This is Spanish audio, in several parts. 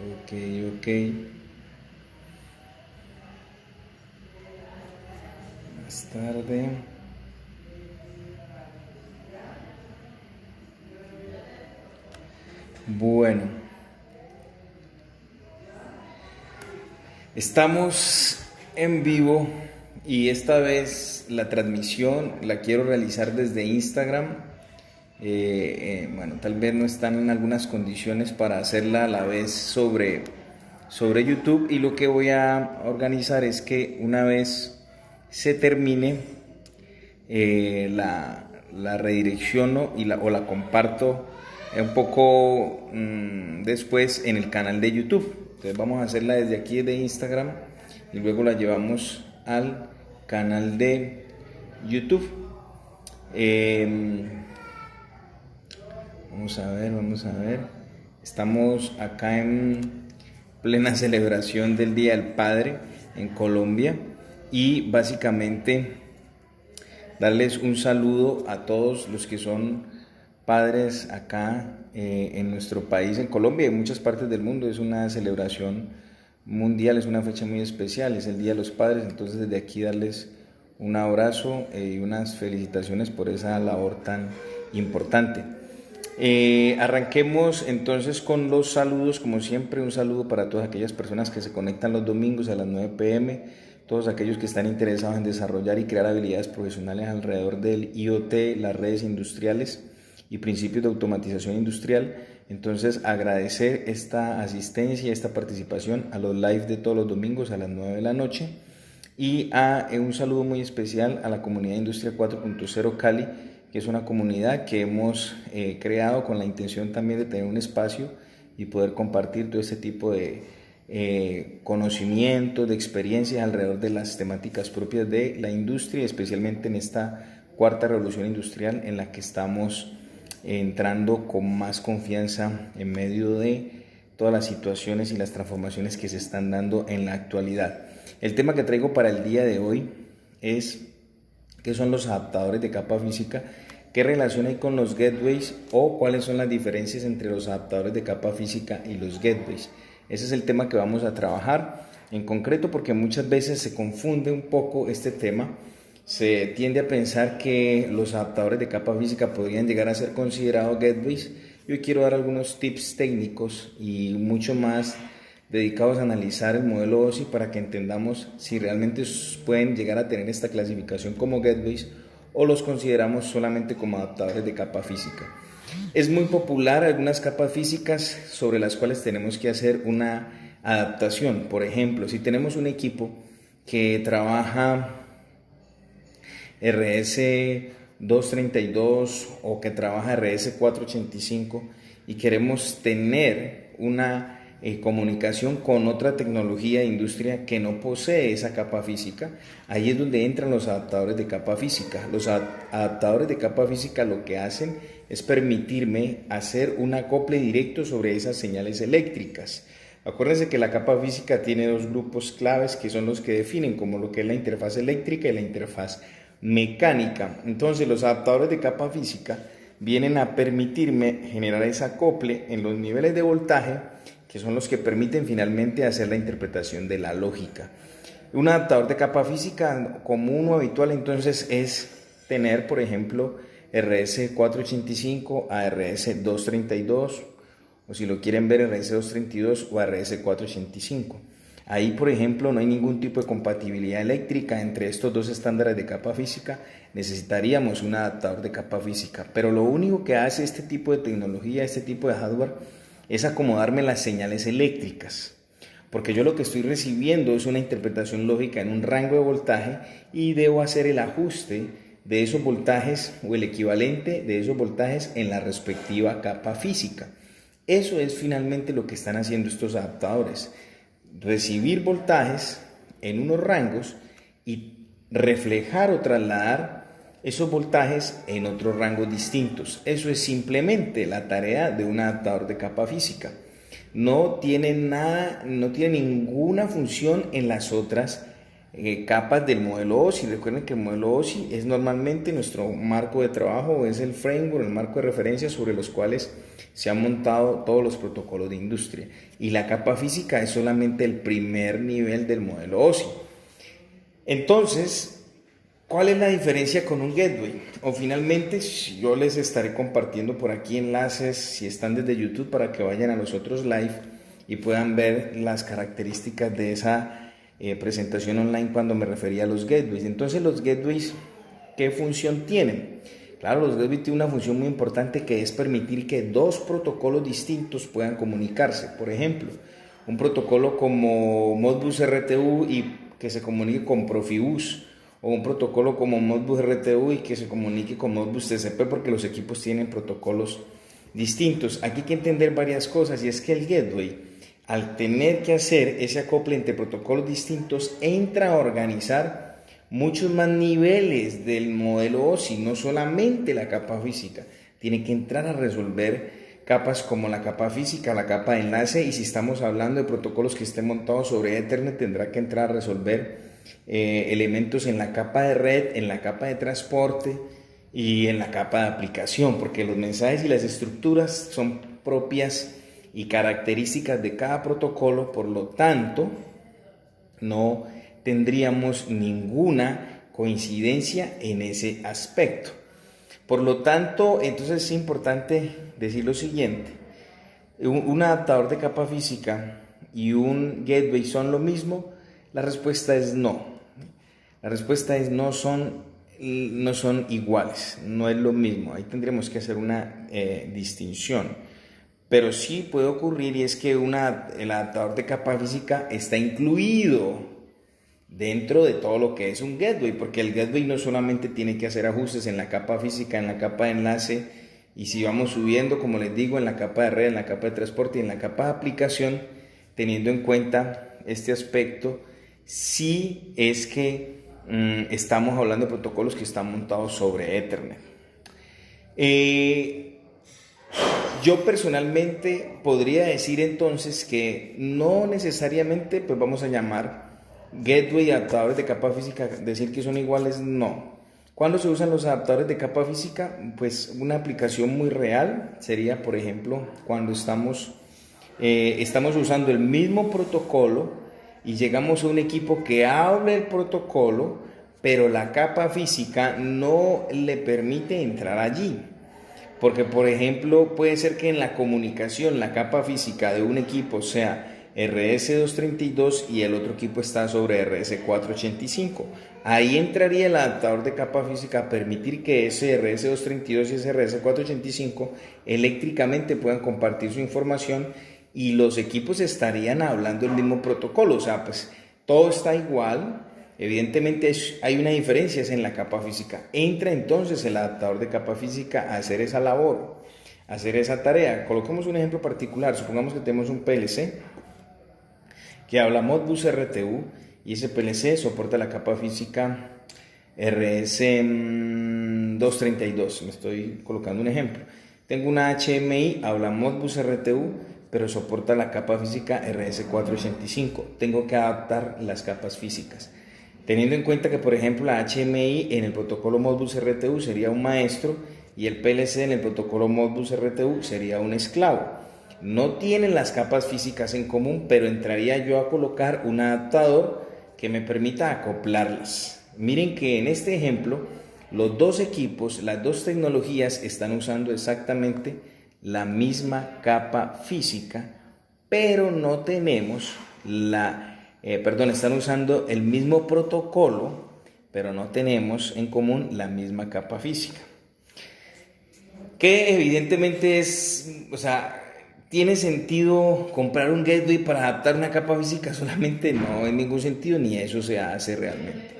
Ok, ok. Más tarde. Bueno, estamos en vivo y esta vez la transmisión la quiero realizar desde Instagram. Bueno, tal vez no están en algunas condiciones para hacerla a la vez sobre YouTube, y lo que voy a organizar es que una vez se termine la redirecciono o la comparto un poco después en el canal de YouTube. Entonces vamos a hacerla desde aquí, de Instagram, y luego la llevamos al canal de YouTube. Eh, Vamos a ver, vamos a ver. Estamos acá en plena celebración del Día del Padre en Colombia, y básicamente darles un saludo a todos los que son padres acá en nuestro país, en Colombia y en muchas partes del mundo. Es una celebración mundial, es una fecha muy especial, es el Día de los Padres. Entonces desde aquí darles un abrazo y unas felicitaciones por esa labor tan importante. Arranquemos entonces con los saludos. Como siempre, un saludo para todas aquellas personas que se conectan los domingos a las 9 pm, todos aquellos que están interesados en desarrollar y crear habilidades profesionales alrededor del IoT, las redes industriales y principios de automatización industrial. Entonces, agradecer esta asistencia y esta participación a los live de todos los domingos a las 9 de la noche. Y un saludo muy especial a la comunidad Industria 4.0 Cali, que es una comunidad que hemos creado con la intención también de tener un espacio y poder compartir todo este tipo de conocimientos, de experiencias alrededor de las temáticas propias de la industria, especialmente en esta cuarta revolución industrial en la que estamos entrando con más confianza en medio de todas las situaciones y las transformaciones que se están dando en la actualidad. El tema que traigo para el día de hoy es qué son los adaptadores de capa física, qué relación hay con los gateways o cuáles son las diferencias entre los adaptadores de capa física y los gateways. Ese es el tema que vamos a trabajar en concreto, porque muchas veces se confunde un poco este tema. Se tiende a pensar que los adaptadores de capa física podrían llegar a ser considerados gateways. Yo quiero dar algunos tips técnicos y mucho más dedicados a analizar el modelo OSI para que entendamos si realmente pueden llegar a tener esta clasificación como gateways o los consideramos solamente como adaptadores de capa física. Es muy popular algunas capas físicas sobre las cuales tenemos que hacer una adaptación. Por ejemplo, si tenemos un equipo que trabaja RS-232 o que trabaja RS-485 y queremos tener una comunicación con otra tecnología de industria que no posee esa capa física, ahí es donde entran los adaptadores de capa física. Los adaptadores de capa física lo que hacen es permitirme hacer un acople directo sobre esas señales eléctricas. Acuérdense que la capa física tiene dos grupos claves que son los que definen como lo que es la interfaz eléctrica y la interfaz mecánica. Entonces los adaptadores de capa física vienen a permitirme generar ese acople en los niveles de voltaje, que son los que permiten finalmente hacer la interpretación de la lógica. Un adaptador de capa física común o habitual entonces es tener, por ejemplo, RS485 a RS232, o si lo quieren ver, RS232 o RS485. Ahí, por ejemplo, no hay ningún tipo de compatibilidad eléctrica entre estos dos estándares de capa física. Necesitaríamos un adaptador de capa física, pero lo único que hace este tipo de tecnología, este tipo de hardware, es acomodarme las señales eléctricas, porque yo lo que estoy recibiendo es una interpretación lógica en un rango de voltaje y debo hacer el ajuste de esos voltajes o el equivalente de esos voltajes en la respectiva capa física. Eso es finalmente lo que están haciendo estos adaptadores: recibir voltajes en unos rangos y reflejar o trasladar esos voltajes en otros rangos distintos. Eso es simplemente la tarea de un adaptador de capa física. No tiene nada, no tiene ninguna función en las otras capas del modelo OSI. Recuerden que el modelo OSI es normalmente nuestro marco de trabajo, es el framework, el marco de referencia sobre los cuales se han montado todos los protocolos de industria. Y la capa física es solamente el primer nivel del modelo OSI. Entonces, ¿cuál es la diferencia con un gateway? O finalmente, yo les estaré compartiendo por aquí enlaces, si están desde YouTube, para que vayan a los otros live y puedan ver las características de esa presentación online cuando me refería a los gateways. Entonces, los gateways, ¿qué función tienen? Claro, los gateways tienen una función muy importante, que es permitir que dos protocolos distintos puedan comunicarse. Por ejemplo, un protocolo como Modbus RTU y que se comunique con Profibus, o un protocolo como Modbus RTU y que se comunique con Modbus TCP, porque los equipos tienen protocolos distintos. Aquí hay que entender varias cosas, y es que el gateway, al tener que hacer ese acople entre protocolos distintos, entra a organizar muchos más niveles del modelo OSI, no solamente la capa física. Tiene que entrar a resolver capas como la capa física, la capa de enlace, y si estamos hablando de protocolos que estén montados sobre Ethernet, tendrá que entrar a resolver elementos en la capa de red, en la capa de transporte y en la capa de aplicación, porque los mensajes y las estructuras son propias y características de cada protocolo. Por lo tanto, no tendríamos ninguna coincidencia en ese aspecto. Por lo tanto, entonces es importante decir lo siguiente: ¿un adaptador de capa física y un gateway son lo mismo? La respuesta es no. La respuesta es no son iguales, no es lo mismo. Ahí tendríamos que hacer una distinción. Pero sí puede ocurrir, y es que el adaptador de capa física está incluido dentro de todo lo que es un gateway, porque el gateway no solamente tiene que hacer ajustes en la capa física, en la capa de enlace, y si vamos subiendo, como les digo, en la capa de red, en la capa de transporte y en la capa de aplicación, teniendo en cuenta este aspecto, sí es que estamos hablando de protocolos que están montados sobre Ethernet. Yo personalmente podría decir entonces que no necesariamente, pues vamos a llamar gateway y adaptadores de capa física, decir que son iguales, no. ¿Cuándo se usan los adaptadores de capa física? Pues una aplicación muy real sería, por ejemplo, cuando estamos usando el mismo protocolo y llegamos a un equipo que habla el protocolo, pero la capa física no le permite entrar allí. Porque, por ejemplo, puede ser que en la comunicación la capa física de un equipo sea RS232 y el otro equipo está sobre RS485. Ahí entraría el adaptador de capa física a permitir que ese RS232 y ese RS485 eléctricamente puedan compartir su información, y los equipos estarían hablando el mismo protocolo. O sea, pues todo está igual. Evidentemente hay una diferencia, es en la capa física. Entra entonces el adaptador de capa física a hacer esa labor, a hacer esa tarea. Coloquemos un ejemplo particular. Supongamos que tenemos un PLC que habla Modbus RTU, y ese PLC soporta la capa física RS232. Me estoy colocando un ejemplo. Tengo una HMI, habla Modbus RTU, pero soporta la capa física RS485. Tengo que adaptar las capas físicas, teniendo en cuenta que, por ejemplo, la HMI en el protocolo Modbus RTU sería un maestro y el PLC en el protocolo Modbus RTU sería un esclavo. No tienen las capas físicas en común, pero entraría yo a colocar un adaptador que me permita acoplarlas. Miren que en este ejemplo los dos equipos, las dos tecnologías están usando exactamente la misma capa física, pero no tenemos están usando el mismo protocolo, pero no tenemos en común la misma capa física. Que evidentemente ¿tiene sentido comprar un gateway para adaptar una capa física? Solamente no, en ningún sentido, ni eso se hace realmente.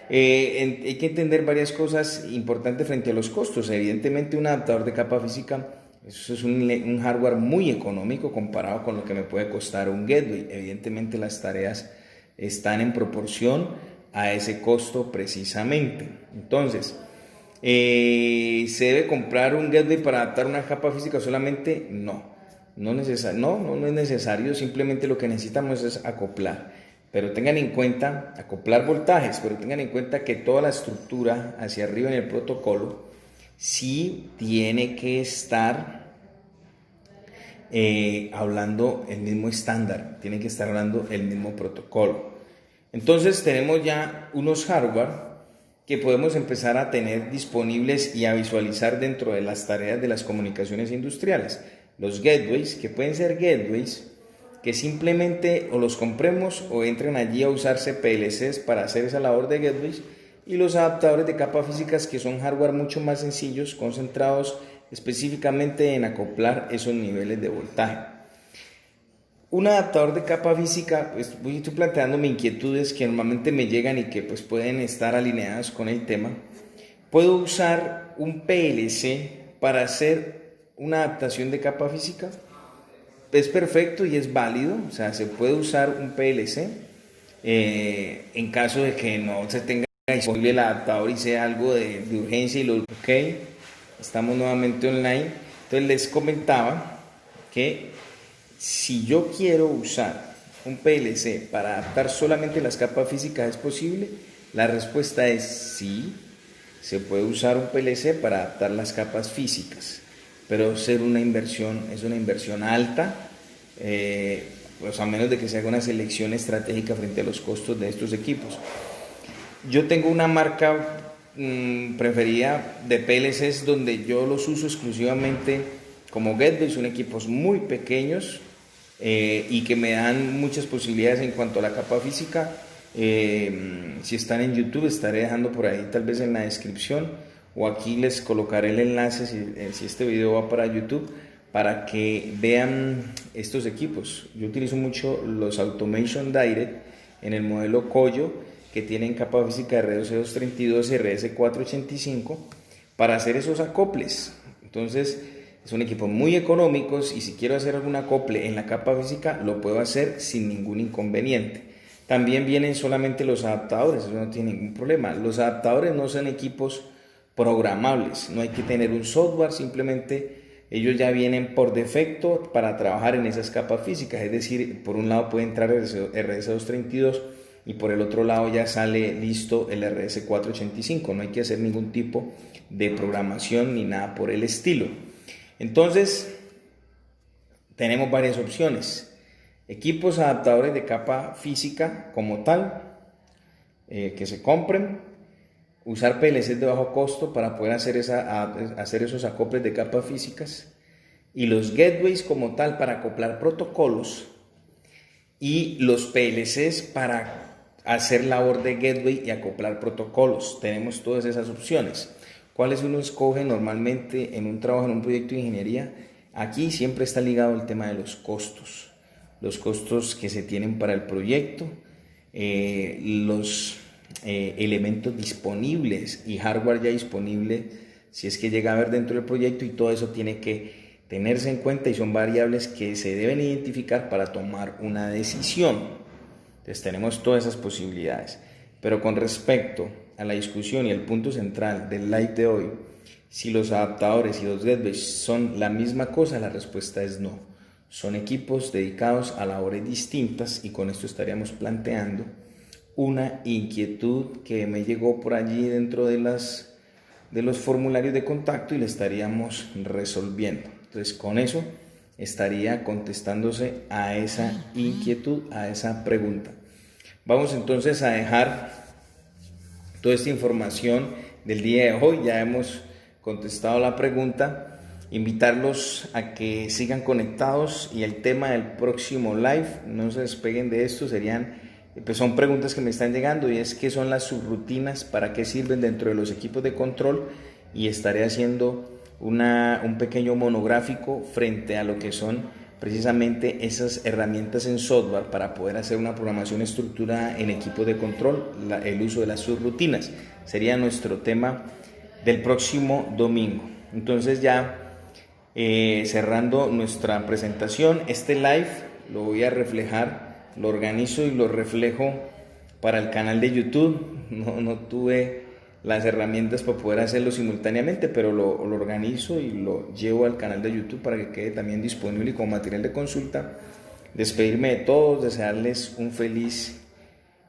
Hay que entender varias cosas importantes frente a los costos. Evidentemente, un adaptador de capa física, eso es un hardware muy económico comparado con lo que me puede costar un gateway. Evidentemente las tareas están en proporción a ese costo precisamente. Entonces, ¿se debe comprar un gateway para adaptar una capa física solamente? No es necesario. Simplemente lo que necesitamos es acoplar. pero tengan en cuenta, acoplar voltajes, pero tengan en cuenta que toda la estructura hacia arriba en el protocolo sí tiene que estar hablando el mismo estándar, tiene que estar hablando el mismo protocolo. Entonces tenemos ya unos hardware que podemos empezar a tener disponibles y a visualizar dentro de las tareas de las comunicaciones industriales. Los gateways, que pueden ser gateways que simplemente o los compremos o entren allí a usarse PLCs para hacer esa labor de gateways, y los adaptadores de capa físicas, que son hardware mucho más sencillos, concentrados específicamente en acoplar esos niveles de voltaje. Un adaptador de capa física, pues estoy planteándome inquietudes que normalmente me llegan y que pues pueden estar alineadas con el tema. ¿Puedo usar un PLC para hacer una adaptación de capa física? Es perfecto y es válido, o sea, se puede usar un PLC en caso de que no se tenga disponible el adaptador y sea algo de urgencia y lo... Ok, estamos nuevamente online. Entonces les comentaba que si yo quiero usar un PLC para adaptar solamente las capas físicas, ¿es posible? La respuesta es sí, se puede usar un PLC para adaptar las capas físicas, pero es una inversión alta, pues a menos de que se haga una selección estratégica frente a los costos de estos equipos. Yo tengo una marca preferida de PLCs donde yo los uso exclusivamente como gateways, son equipos muy pequeños y que me dan muchas posibilidades en cuanto a la capa física. Si están en YouTube, estaré dejando por ahí tal vez en la descripción, o aquí les colocaré el enlace si este video va para YouTube, para que vean estos equipos. Yo utilizo mucho los Automation Direct en el modelo Koyo, que tienen capa física de RS232 y RS485 para hacer esos acoples. Entonces son equipos muy económicos y si quiero hacer algún acople en la capa física lo puedo hacer sin ningún inconveniente. También vienen solamente los adaptadores, eso no tiene ningún problema. Los adaptadores no son equipos programables, no hay que tener un software, simplemente ellos ya vienen por defecto para trabajar en esas capas físicas, es decir, por un lado puede entrar el RS232 y por el otro lado ya sale listo el RS485, no hay que hacer ningún tipo de programación ni nada por el estilo. Entonces tenemos varias opciones: equipos adaptadores de capa física como tal, que se compren, usar PLCs de bajo costo para poder hacer esos acoples de capas físicas, y los gateways como tal para acoplar protocolos, y los PLCs para hacer labor de gateway y acoplar protocolos. Tenemos todas esas opciones. ¿Cuáles uno escoge normalmente en un trabajo, en un proyecto de ingeniería? Aquí siempre está ligado el tema de los costos que se tienen para el proyecto, los elementos disponibles y hardware ya disponible si es que llega a haber dentro del proyecto, y todo eso tiene que tenerse en cuenta y son variables que se deben identificar para tomar una decisión. Entonces tenemos todas esas posibilidades. Pero con respecto a la discusión y el punto central del live de hoy, si los adaptadores y los gateways son la misma cosa, la respuesta es no. Son equipos dedicados a labores distintas, y con esto estaríamos planteando una inquietud que me llegó por allí dentro de los formularios de contacto y le estaríamos resolviendo. Entonces con eso estaría contestándose a esa inquietud, a esa pregunta. Vamos entonces a dejar toda esta información del día de hoy. Ya hemos contestado la pregunta. Invitarlos a que sigan conectados, y el tema del próximo live, no se despeguen de esto, son preguntas que me están llegando, y es: ¿qué son las subrutinas? ¿Para qué sirven dentro de los equipos de control? Y estaré haciendo un pequeño monográfico frente a lo que son precisamente esas herramientas en software para poder hacer una programación estructurada en equipos de control, el uso de las subrutinas. Sería nuestro tema del próximo domingo. Entonces ya cerrando nuestra presentación, este live lo voy a reflejar, lo organizo y lo reflejo para el canal de YouTube. No tuve las herramientas para poder hacerlo simultáneamente, pero lo organizo y lo llevo al canal de YouTube para que quede también disponible y como material de consulta. Despedirme de todos, desearles un feliz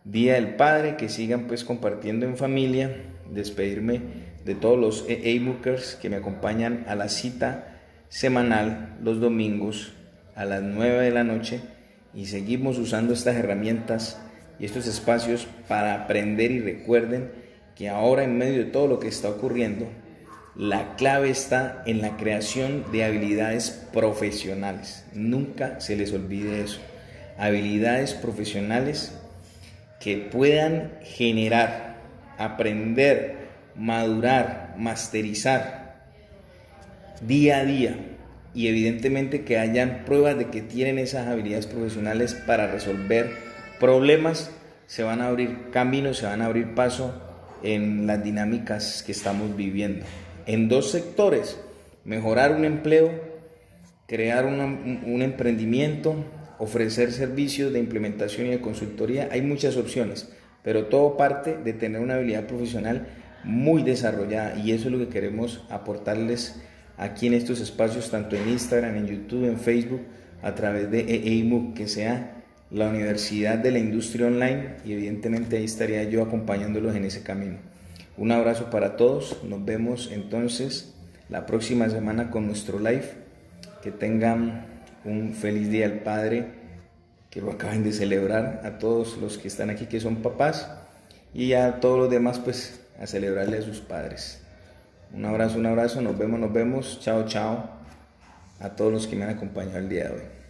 Día del Padre, que sigan pues compartiendo en familia, despedirme de todos los e-bookers que me acompañan a la cita semanal los domingos a las 9 de la noche y seguimos usando estas herramientas y estos espacios para aprender. Y recuerden que ahora, en medio de todo lo que está ocurriendo, la clave está en la creación de habilidades profesionales. Nunca se les olvide eso. Habilidades profesionales que puedan generar, aprender, madurar, masterizar día a día, y evidentemente que hayan pruebas de que tienen esas habilidades profesionales para resolver problemas. Se van a abrir caminos, se van a abrir paso en las dinámicas que estamos viviendo. En dos sectores: mejorar un empleo, crear un emprendimiento, ofrecer servicios de implementación y de consultoría. Hay muchas opciones, pero todo parte de tener una habilidad profesional muy desarrollada, y eso es lo que queremos aportarles aquí en estos espacios, tanto en Instagram, en YouTube, en Facebook, a través de EIMUC, que sea la Universidad de la Industria Online, y evidentemente ahí estaría yo acompañándolos en ese camino. Un abrazo para todos, nos vemos entonces la próxima semana con nuestro live. Que tengan un feliz Día del Padre, que lo acaben de celebrar, a todos los que están aquí que son papás, y a todos los demás pues a celebrarle a sus padres. Un abrazo, nos vemos, chao, chao a todos los que me han acompañado el día de hoy.